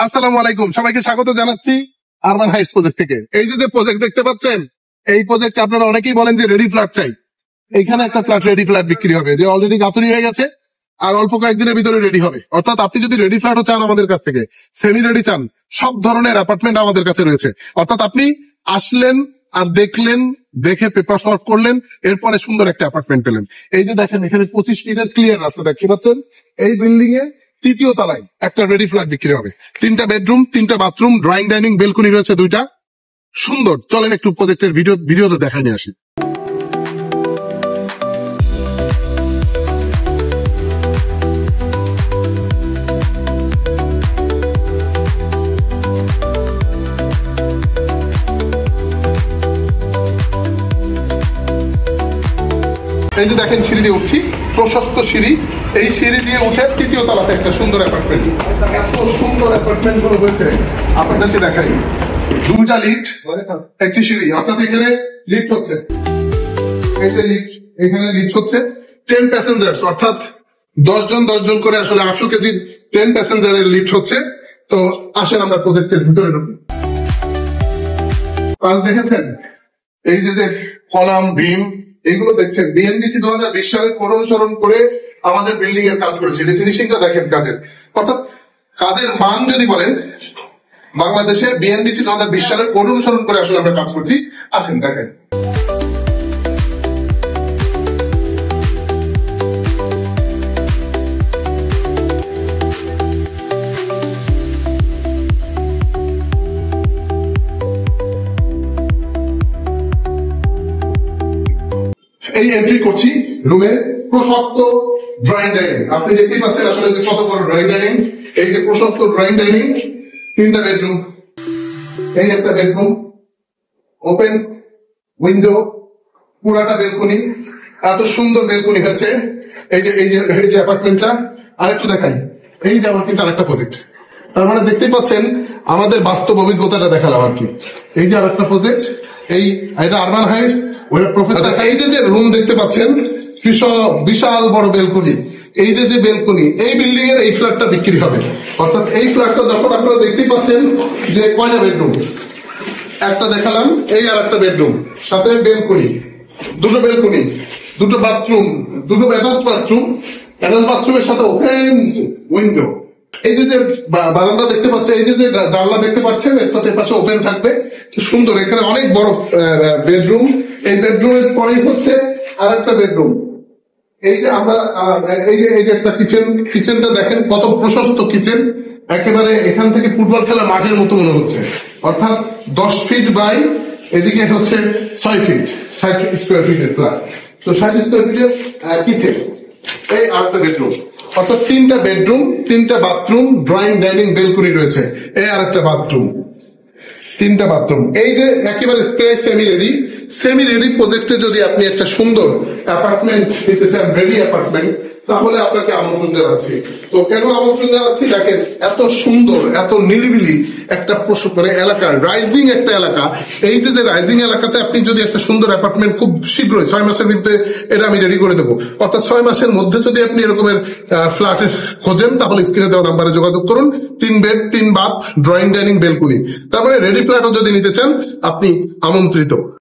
আসসালামু আলাইকুম, সবাইকে স্বাগত জানাচ্ছি আরবান হাইটস প্রজেক্ট থেকে। এই যে প্রজেক্ট দেখতে পাচ্ছেন, এই প্রজেক্টে আপনারা অনেকেই বলেন যে রেডি ফ্ল্যাট চাই। এখানে একটা ফ্ল্যাট রেডি ফ্ল্যাট বিক্রি হবে, যে অলরেডি গাঁথুনি হয়ে গেছে আর অল্প কয়েকদিনের ভিতরে রেডি হবে। অর্থাৎ আপনি যদি রেডি ফ্ল্যাটও চান আমাদের কাছ থেকে, সেমি রেডি চান, সব ধরনের অ্যাপার্টমেন্ট আমাদের কাছে রয়েছে। অর্থাৎ আপনি আসলেন আর দেখলেন, দেখে পেপার ওয়ার্ক করলেন, এরপরে সুন্দর একটা অ্যাপার্টমেন্ট পেলেন। এই যে দেখেন, এখানে 25 ফিটের ক্লিয়ার রাস্তা দেখতে পাচ্ছেন। এই বিল্ডিং এ তৃতীয় তলায় একটা রেডি ফ্ল্যাট বিক্রি হবে। 3টা বেডরুম, 3টা বাথরুম, ড্রয়িং ডাইনিং, বেলকনি রয়েছে 2টা। সুন্দর। চলেন একটু প্রজেক্টের ভিডিওতে দেখাই নিয়ে আসি। এই যে দেখেন, সিঁড়ি দিয়ে উঠছি, প্রশস্ত সিঁড়ি। এই সিঁড়ি দিয়ে উঠে তৃতীয় তলাতে একটা সুন্দর অ্যাপার্টমেন্ট। এত সুন্দর অ্যাপার্টমেন্ট গুলো হয়েছে আপনাদেরকে দেখাই। 2টা লিফট, একটি সিঁড়ি, অর্থাৎ এখানে লিফট হচ্ছে, এই যে লিফট, এখানে লিফট হচ্ছে 10 প্যাসেঞ্জার, অর্থাৎ 10 জন করে, আসলে 800 কেজি 10 প্যাসেঞ্জারের লিফট হচ্ছে। তো আসেন আমরা প্রজেক্টের ভিতরে ঢুকি। কাজ দেখেছেন, এই যে কলাম, বিম, এগুলো দেখছেন বিএনডিসি 2020 সালের কোড অনুসরণ করে আমাদের বিল্ডিং এর কাজ করেছে। ফিনিশিংটা দেখেন কাজের, অর্থাৎ কাজের মান যদি বলেন, বাংলাদেশে বিএনডিসি 2020 সালের কোড অনুসরণ করে আসলে আমরা কাজ করছি। আসেন দেখেন। এই এন্ট্রি করছি রুমে, প্রশস্ত ড্রয়িং ডাইনিং। আপনি দেখতেই পাচ্ছেন আসলে যে কত বড় ড্রয়িং ডাইনিং। এই যে প্রশস্ত ড্রয়িং ডাইনিং, 3টা বেডরুম, এই একটা বেডরুম, ওপেন উইন্ডো, পুরাটা বেলকনি। এত সুন্দর বেলকনি হয়েছে। এই যে অ্যাপার্টমেন্টটা আরেকটু দেখাই। এই যে আমার কিন্তু আরেকটা প্রজেক্ট, তার মানে দেখতেই পাচ্ছেন আমাদের বাস্তব অভিজ্ঞতাটা দেখালাম আর কি। এই যে আরেকটা প্রজেক্ট, এটা আরবান হাইটস, ওটা প্রফেসর। এই যে রুম দেখতে পাচ্ছেন, বিশাল বড় বেলকনি। এই যে বেলকনি, এই বিল্ডিং এর এই ফ্ল্যাটটা বিক্রি হবে। অর্থাৎ এই ফ্ল্যাটটা যখন আপনারা দেখতেই পাচ্ছেন যে কয়টা বেডরুম, একটা দেখালাম, এই আর একটা বেডরুম, সাথে বেলকনি, 2টো বেলকনি, 2টো বাথরুম, 2টো অ্যাটাচ বাথরুম, অ্যাটাচ বাথরুমের সাথে ওপেন উইন্ডো। এই যে বারান্দা দেখতে পাচ্ছেন, এই যে জানলা দেখতে পাচ্ছেন, এর পাশে ওপেন থাকবে। সুন্দর, এখানে অনেক বড় বেডরুম। এই বেডরুমের পরেই হচ্ছে আর একটা বেডরুম। এই যে আমরা এই যে একটা কিচেনটা দেখেন, কত প্রশস্ত কিচেন। একেবারে এখান থেকে ফুটবল খেলা মাঠের মতো মনে হচ্ছে। অর্থাৎ 10 ফিট বাই, এদিকে হচ্ছে 6 ফিট, 60 স্কোয়ার ফিটের ফ্ল্যাট। তো 60 স্কোয়ার ফিটের কিচেন, এই আরেকটা বেডরুম। অর্থাৎ 3টা বেডরুম, 3টা বাথরুম, ড্রয়িং ডাইনিং, বেলকনি রয়েছে, এই আরেকটা বাথরুম, 3টা বাথরুম। এই যে একেবারে সেমি রেডি প্রজেক্টে যদি আপনি একটা সুন্দর অ্যাপার্টমেন্ট নিতে চান, রেডি অ্যাপার্টমেন্ট, তাহলে আপনাকে আমন্ত্রণ জানাচ্ছি। তো কেন আমন্ত্রণ জানাচ্ছি দেখেন, এত সুন্দর, এত নিরিবিলি একটা মানে এলাকা, রাইজিং একটা এলাকা। এই যে রাইজিং এলাকাতে আপনি যদি একটা সুন্দর অ্যাপার্টমেন্ট খুব শীঘ্রই 6 মাসের ভিতরে এটা আমি রেডি করে দেবো। অর্থাৎ 6 মাসের মধ্যে যদি আপনি এরকমের ফ্ল্যাট খোঁজেন, তাহলে স্ক্রিনে দেওয়া নাম্বারে যোগাযোগ করুন। 3 bed, 3 bath, drawing dining, balcony. তারপরে রেডি ফ্ল্যাটও যদি নিতে চান, আপনি আমন্ত্রিত।